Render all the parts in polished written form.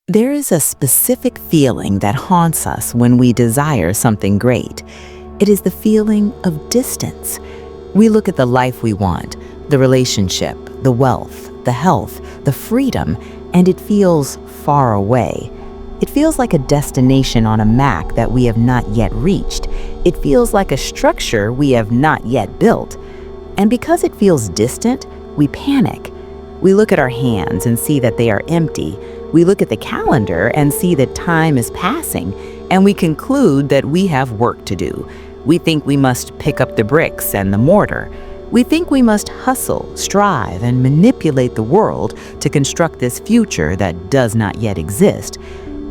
There is a specific feeling that haunts us when we desire something great. It is the feeling of distance. We look at the life we want, the relationship, the wealth, the health, the freedom, and it feels far away. It feels like a destination on a map that we have not yet reached. It feels like a structure we have not yet built. And because it feels distant, we panic. We look at our hands and see that they are empty. We look at the calendar and see that time is passing, and we conclude that we have work to do. We think we must pick up the bricks and the mortar. We think we must hustle, strive, and manipulate the world to construct this future that does not yet exist.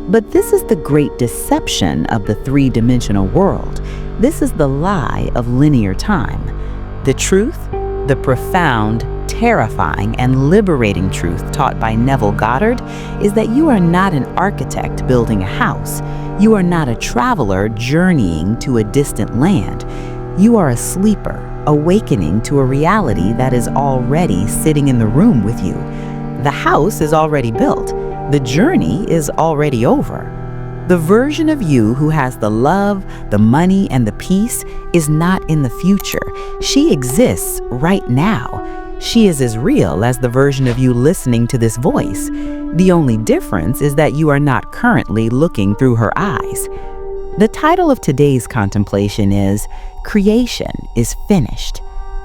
But this is the great deception of the three-dimensional world. This is the lie of linear time. The truth, the profound, terrifying, and liberating truth taught by Neville Goddard is that you are not an architect building a house. You are not a traveler journeying to a distant land. You are a sleeper, awakening to a reality that is already sitting in the room with you. The house is already built. The journey is already over. The version of you who has the love, the money, and the peace is not in the future. She exists right now. She is as real as the version of you listening to this voice. The only difference is that you are not currently looking through her eyes. The title of today's contemplation is Creation is Finished.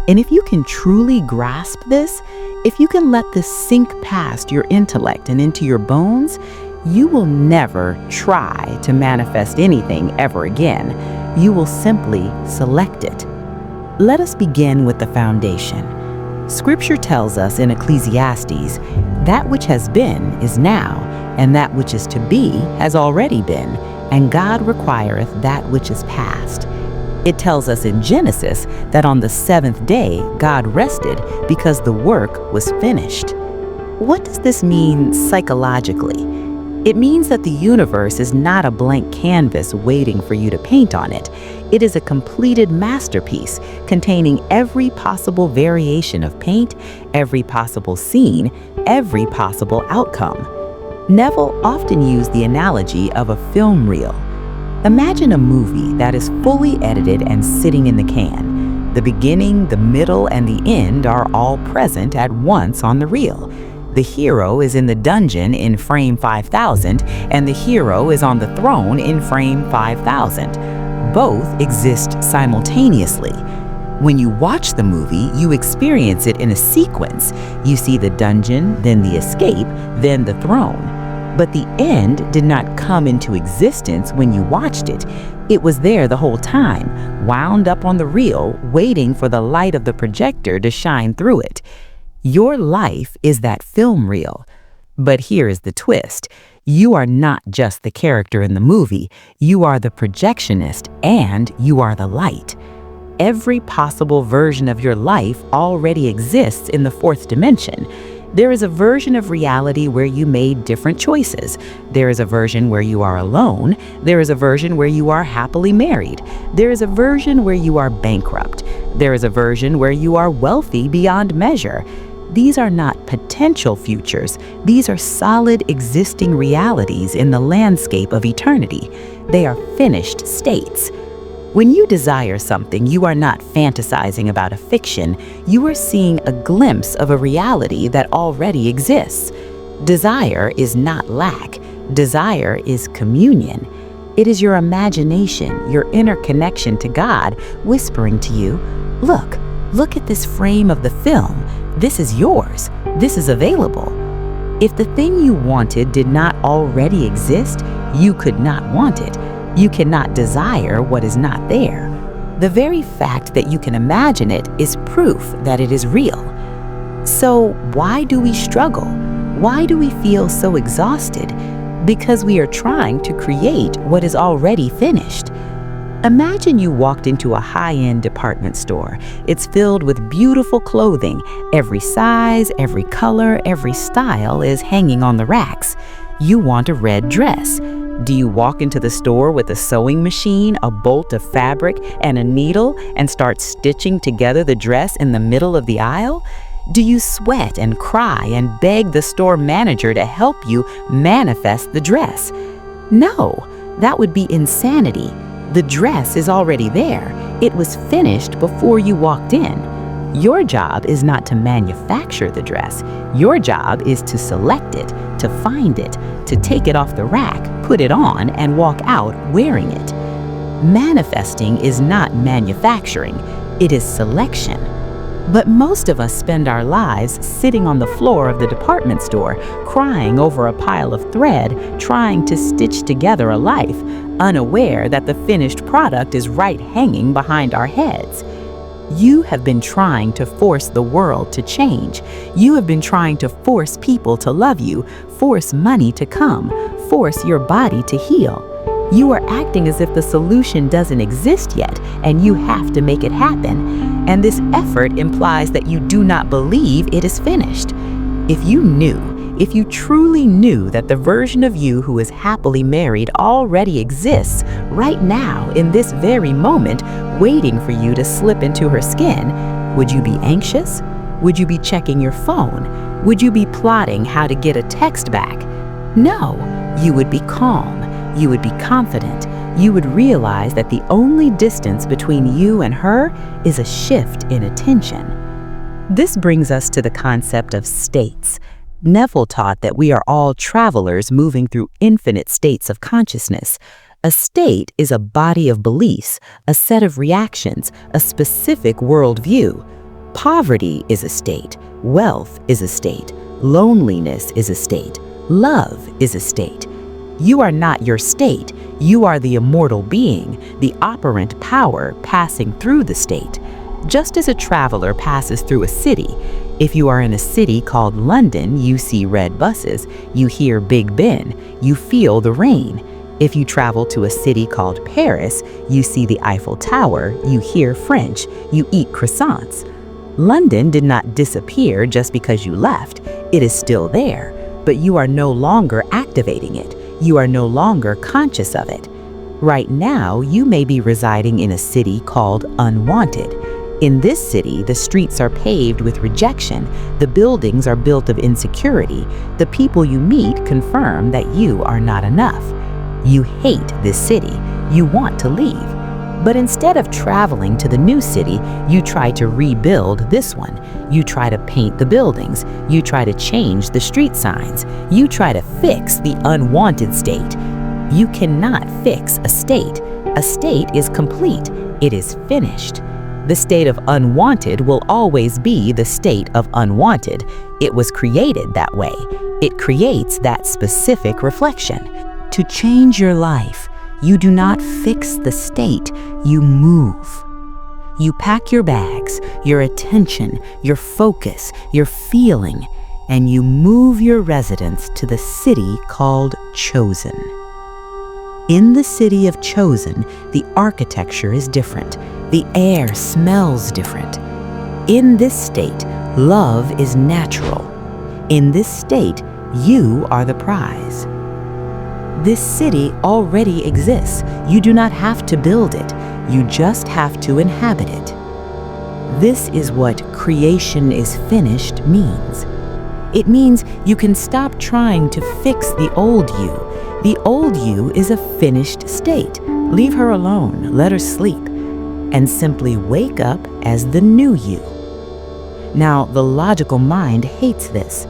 And if you can truly grasp this, if you can let this sink past your intellect and into your bones, you will never try to manifest anything ever again. You will simply select it. Let us begin with the foundation. Scripture tells us in Ecclesiastes, that which has been is now, and that which is to be has already been, and God requireth that which is past. It tells us in Genesis that on the seventh day God rested because the work was finished. What does this mean psychologically? It means that the universe is not a blank canvas waiting for you to paint on it. It is a completed masterpiece containing every possible variation of paint, every possible scene, every possible outcome. Neville often used the analogy of a film reel. Imagine a movie that is fully edited and sitting in the can. The beginning, the middle, and the end are all present at once on the reel. The hero is in the dungeon in frame 5000, and the hero is on the throne in frame 5000. Both exist simultaneously. When you watch the movie, you experience it in a sequence. You see the dungeon, then the escape, then the throne. But the end did not come into existence when you watched it. It was there the whole time, wound up on the reel, waiting for the light of the projector to shine through it. Your life is that film reel. But here is the twist. You are not just the character in the movie. You are the projectionist, and you are the light. Every possible version of your life already exists in the fourth dimension. There is a version of reality where you made different choices. There is a version where you are alone. There is a version where you are happily married. There is a version where you are bankrupt. There is a version where you are wealthy beyond measure. These are not potential futures. These are solid existing realities in the landscape of eternity. They are finished states. When you desire something, you are not fantasizing about a fiction. You are seeing a glimpse of a reality that already exists. Desire is not lack. Desire is communion. It is your imagination, your inner connection to God, whispering to you, look at this frame of the film. This is yours. This is available. If the thing you wanted did not already exist, you could not want it. You cannot desire what is not there. The very fact that you can imagine it is proof that it is real. So why do we struggle? Why do we feel so exhausted? Because we are trying to create what is already finished. Imagine you walked into a high-end department store. It's filled with beautiful clothing. Every size, every color, every style is hanging on the racks. You want a red dress. Do you walk into the store with a sewing machine, a bolt of fabric, and a needle and start stitching together the dress in the middle of the aisle? Do you sweat and cry and beg the store manager to help you manifest the dress? No, that would be insanity. The dress is already there. It was finished before you walked in. Your job is not to manufacture the dress. Your job is to select it, to find it, to take it off the rack, put it on, and walk out wearing it. Manifesting is not manufacturing, it is selection. But most of us spend our lives sitting on the floor of the department store, crying over a pile of thread, trying to stitch together a life, unaware that the finished product is right hanging behind our heads. You have been trying to force the world to change. You have been trying to force people to love you, force money to come, force your body to heal. You are acting as if the solution doesn't exist yet, and you have to make it happen. And this effort implies that you do not believe it is finished. If you truly knew that the version of you who is happily married already exists right now in this very moment, waiting for you to slip into her skin, would you be anxious? Would you be checking your phone? Would you be plotting how to get a text back? No, you would be calm. You would be confident. You would realize that the only distance between you and her is a shift in attention. This brings us to the concept of states. Neville taught that we are all travelers moving through infinite states of consciousness. A state is a body of beliefs, a set of reactions, a specific worldview. Poverty is a state. Wealth is a state. Loneliness is a state. Love is a state. You are not your state. You are the immortal being, the operant power passing through the state. Just as a traveler passes through a city, if you are in a city called London, you see red buses, you hear Big Ben, you feel the rain. If you travel to a city called Paris, you see the Eiffel Tower, you hear French, you eat croissants. London did not disappear just because you left. It is still there, but you are no longer activating it. You are no longer conscious of it. Right now, you may be residing in a city called Unwanted. In this city, the streets are paved with rejection, the buildings are built of insecurity, the people you meet confirm that you are not enough. You hate this city, you want to leave. But instead of traveling to the new city, you try to rebuild this one. You try to paint the buildings, you try to change the street signs, you try to fix the unwanted state. You cannot fix a state. A state is complete, it is finished. The state of unwanted will always be the state of unwanted. It was created that way. It creates that specific reflection. To change your life, you do not fix the state, you move. You pack your bags, your attention, your focus, your feeling, and you move your residence to the city called Chosen. In the city of Chosen, the architecture is different. The air smells different. In this state, love is natural. In this state, you are the prize. This city already exists. You do not have to build it. You just have to inhabit it. This is what creation is finished means. It means you can stop trying to fix the old you. The old you is a finished state. Leave her alone, let her sleep, and simply wake up as the new you. Now, the logical mind hates this.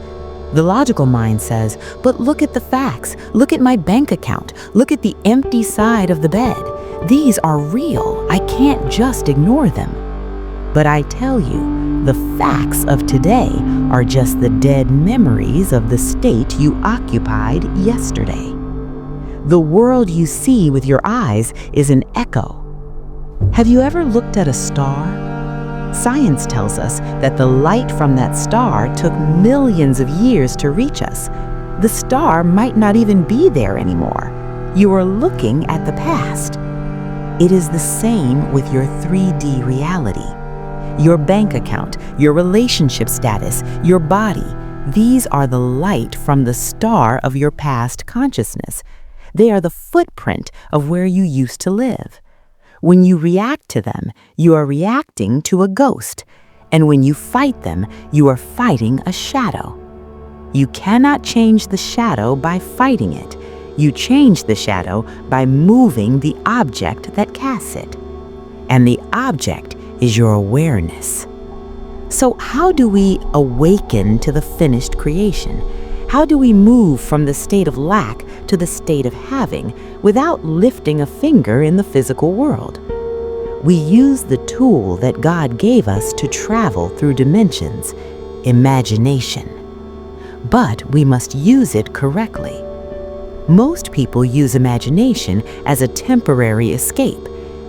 The logical mind says, but look at the facts. Look at my bank account. Look at the empty side of the bed. These are real. I can't just ignore them. But I tell you, the facts of today are just the dead memories of the state you occupied yesterday. The world you see with your eyes is an echo. Have you ever looked at a star? Science tells us that the light from that star took millions of years to reach us. The star might not even be there anymore. You are looking at the past. It is the same with your 3D reality. Your bank account, your relationship status, your body, these are the light from the star of your past consciousness. They are the footprint of where you used to live. When you react to them, you are reacting to a ghost. And when you fight them, you are fighting a shadow. You cannot change the shadow by fighting it. You change the shadow by moving the object that casts it. And the object is your awareness. So how do we awaken to the finished creation? How do we move from the state of lack to the state of having without lifting a finger in the physical world? We use the tool that God gave us to travel through dimensions, imagination. But we must use it correctly. Most people use imagination as a temporary escape.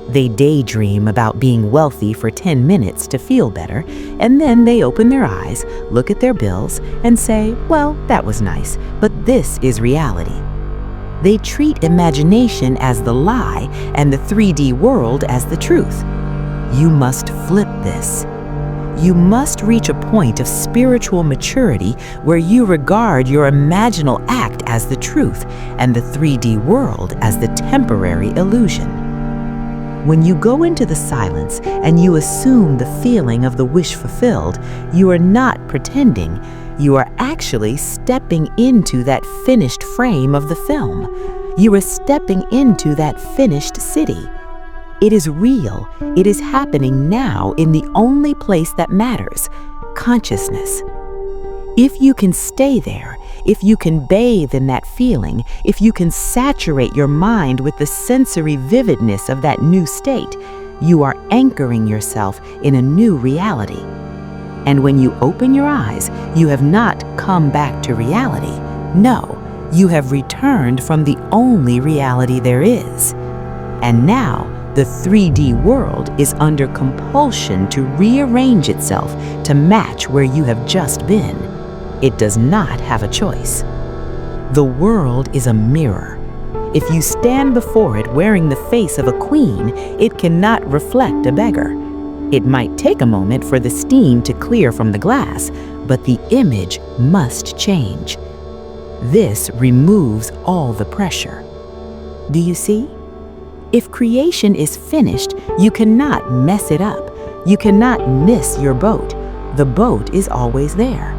They daydream about being wealthy for 10 minutes to feel better, and then they open their eyes, look at their bills, and say, well, that was nice, but this is reality. They treat imagination as the lie and the 3D world as the truth. You must flip this. You must reach a point of spiritual maturity where you regard your imaginal act as the truth and the 3D world as the temporary illusion. When you go into the silence and you assume the feeling of the wish fulfilled, you are not pretending. You are actually stepping into that finished frame of the film. You are stepping into that finished city. It is real. It is happening now in the only place that matters, consciousness. If you can stay there, if you can bathe in that feeling, if you can saturate your mind with the sensory vividness of that new state, you are anchoring yourself in a new reality. And when you open your eyes, you have not come back to reality. No, you have returned from the only reality there is. And now, the 3D world is under compulsion to rearrange itself to match where you have just been. It does not have a choice. The world is a mirror. If you stand before it wearing the face of a queen, it cannot reflect a beggar. It might take a moment for the steam to clear from the glass, but the image must change. This removes all the pressure. Do you see? If creation is finished, you cannot mess it up. You cannot miss your boat. The boat is always there.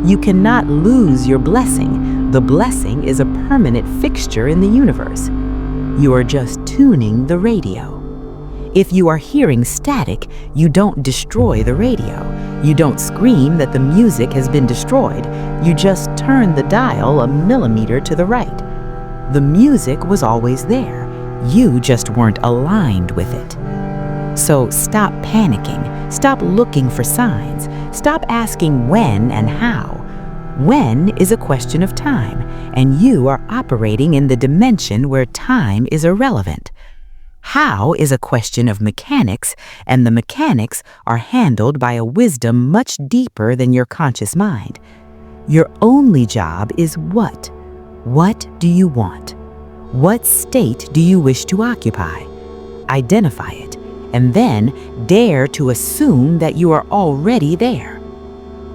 You cannot lose your blessing. The blessing is a permanent fixture in the universe. You are just tuning the radio. If you are hearing static, you don't destroy the radio. You don't scream that the music has been destroyed. You just turn the dial a millimeter to the right. The music was always there. You just weren't aligned with it. So stop panicking. Stop looking for signs. Stop asking when and how. When is a question of time, and you are operating in the dimension where time is irrelevant. How is a question of mechanics, and the mechanics are handled by a wisdom much deeper than your conscious mind. Your only job is what? What do you want? What state do you wish to occupy? Identify it, and then dare to assume that you are already there.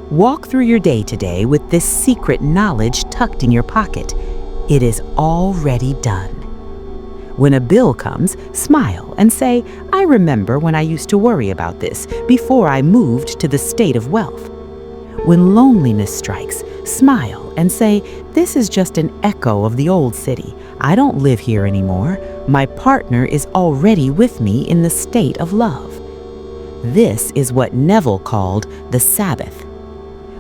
Walk through your day today with this secret knowledge tucked in your pocket. It is already done. When a bill comes, smile and say, I remember when I used to worry about this before I moved to the state of wealth. When loneliness strikes, smile and say, this is just an echo of the old city. I don't live here anymore. My partner is already with me in the state of love. This is what Neville called the Sabbath.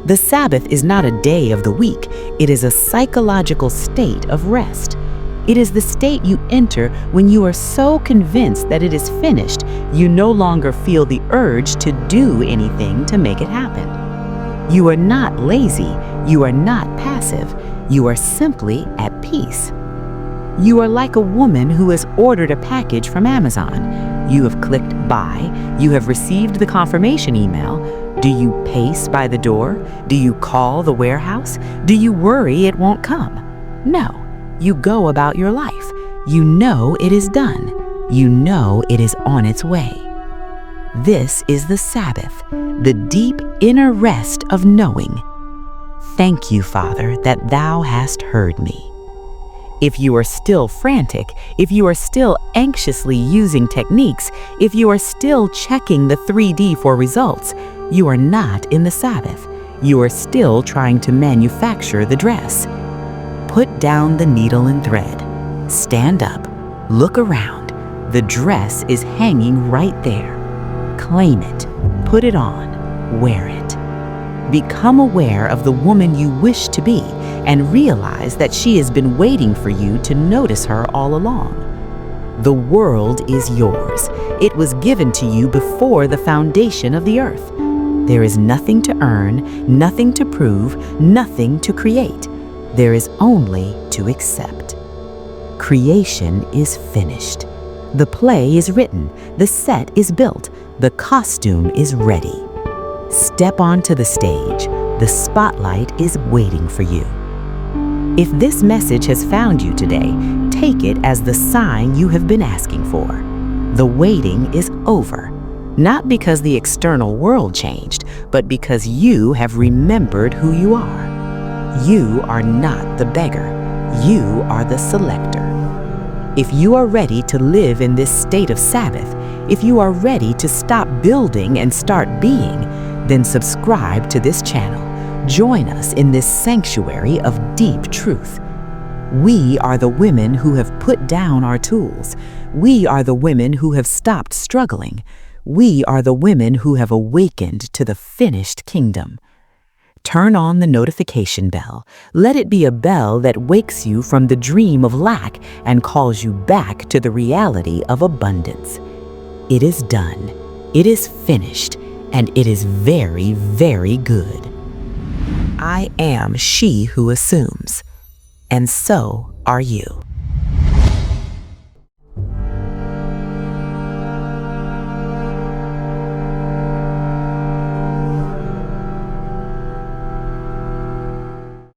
The Sabbath is not a day of the week. It is a psychological state of rest. It is the state you enter when you are so convinced that it is finished, you no longer feel the urge to do anything to make it happen. You are not lazy. You are not passive. You are simply at peace. You are like a woman who has ordered a package from Amazon. You have clicked buy. You have received the confirmation email. Do you pace by the door? Do you call the warehouse? Do you worry it won't come? No. You go about your life. You know it is done. You know it is on its way. This is the Sabbath, the deep inner rest of knowing. Thank you, Father, that thou hast heard me. If you are still frantic, if you are still anxiously using techniques, if you are still checking the 3D for results, You are not in the Sabbath. You are still trying to manufacture the dress. Put down the needle and thread. Stand up. Look around. The dress is hanging right there. Claim it. Put it on. Wear it. Become aware of the woman you wish to be and realize that she has been waiting for you to notice her all along. The world is yours. It was given to you before the foundation of the earth. There is nothing to earn, nothing to prove, nothing to create. There is only to accept. Creation is finished. The play is written. The set is built. The costume is ready. Step onto the stage. The spotlight is waiting for you. If this message has found you today, take it as the sign you have been asking for. The waiting is over, not because the external world changed, but because you have remembered who you are. You are not the beggar. You are the selector. If you are ready to live in this state of Sabbath, if you are ready to stop building and start being, then subscribe to this channel. Join us in this sanctuary of deep truth. We are the women who have put down our tools. We are the women who have stopped struggling. We are the women who have awakened to the finished kingdom. Turn on the notification bell. Let it be a bell that wakes you from the dream of lack and calls you back to the reality of abundance. It is done. It is finished. And it is very, very good. I am she who assumes, and so are you.